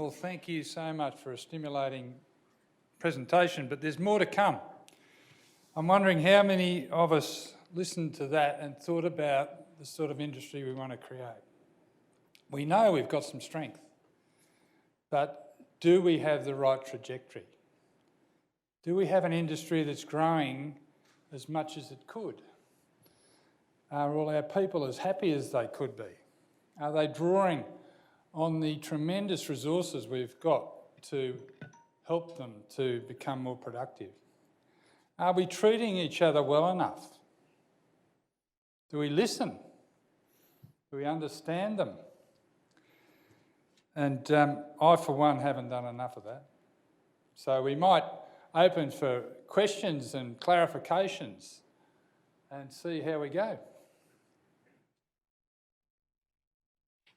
Well, thank you so much for a stimulating presentation, but there's more to come. I'm wondering how many of us listened to that and thought about the sort of industry we want to create. We know we've got some strength, but do we have the right trajectory? Do we have an industry that's growing as much as it could? Are all our people as happy as they could be? Are they drawing on the tremendous resources we've got to help them to become more productive? Are we treating each other well enough? Do we listen? Do we understand them? And I, for one, haven't done enough of that. So we might open for questions and clarifications and see how we go.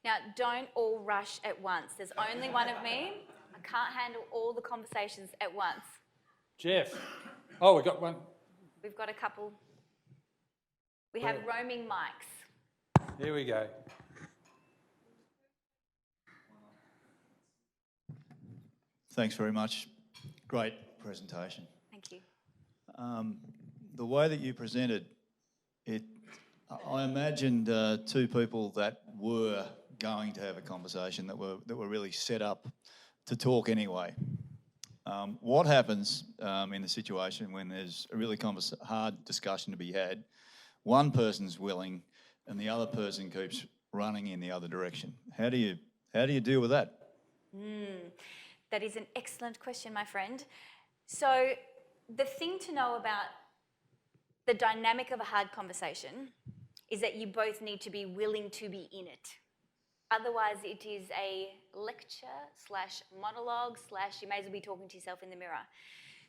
Now, don't all rush at once. There's only one of me. I can't handle all the conversations at once. Jeff. Oh, we've got one. We've got a couple. We have roaming mics. Here we go. Thanks very much. Great presentation. Thank you. The way that you presented it, I imagined two people that were going to have a conversation that were really set up to talk anyway. What happens in the situation when there's a really hard discussion to be had? One person's willing, and the other person keeps running in the other direction. How do you deal with that? That is an excellent question, my friend. So the thing to know about the dynamic of a hard conversation is that you both need to be willing to be in it. Otherwise, it is a lecture / monologue / you may as well be talking to yourself in the mirror.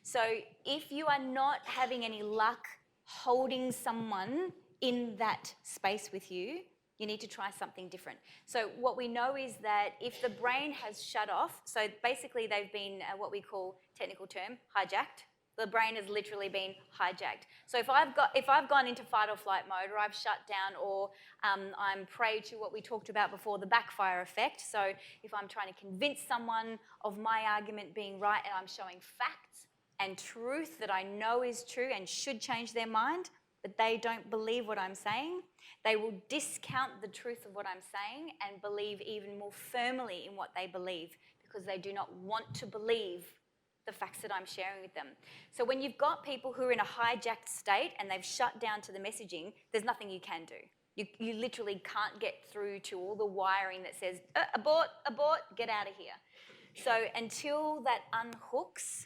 So if you are not having any luck holding someone in that space with you, you need to try something different. So what we know is that if the brain has shut off, so basically they've been what we call, technical term, hijacked. The brain has literally been hijacked. So if I've gone into fight or flight mode, or I've shut down, or I'm prey to what we talked about before, the backfire effect. So if I'm trying to convince someone of my argument being right and I'm showing facts and truth that I know is true and should change their mind, but they don't believe what I'm saying, they will discount the truth of what I'm saying and believe even more firmly in what they believe because they do not want to believe the facts that I'm sharing with them. So when you've got people who are in a hijacked state and they've shut down to the messaging, there's nothing you can do. You literally can't get through to all the wiring that says, abort, abort, get out of here. So until that unhooks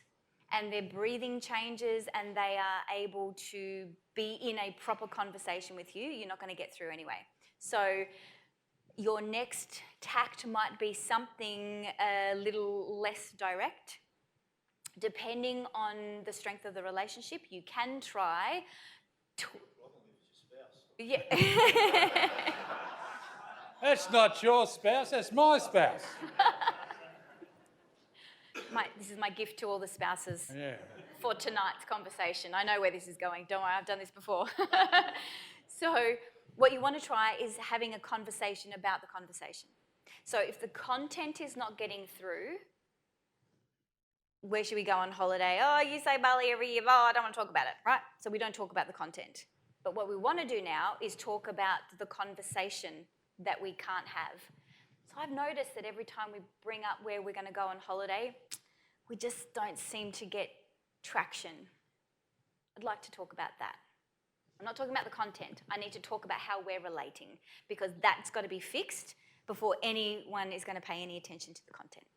and their breathing changes and they are able to be in a proper conversation with you, you're not going to get through anyway. So your next tact might be something a little less direct. Depending on the strength of the relationship, you can try to... Yeah. That's not your spouse, that's my spouse. This is my gift to all the spouses for tonight's conversation. I know where this is going. Don't worry, I've done this before. So what you want to try is having a conversation about the conversation. So if the content is not getting through, where should we go on holiday? Oh, you say Bali every year. Oh, I don't want to talk about it, right? So we don't talk about the content. But what we want to do now is talk about the conversation that we can't have. So I've noticed that every time we bring up where we're going to go on holiday, we just don't seem to get traction. I'd like to talk about that. I'm not talking about the content. I need to talk about how we're relating because that's got to be fixed before anyone is going to pay any attention to the content.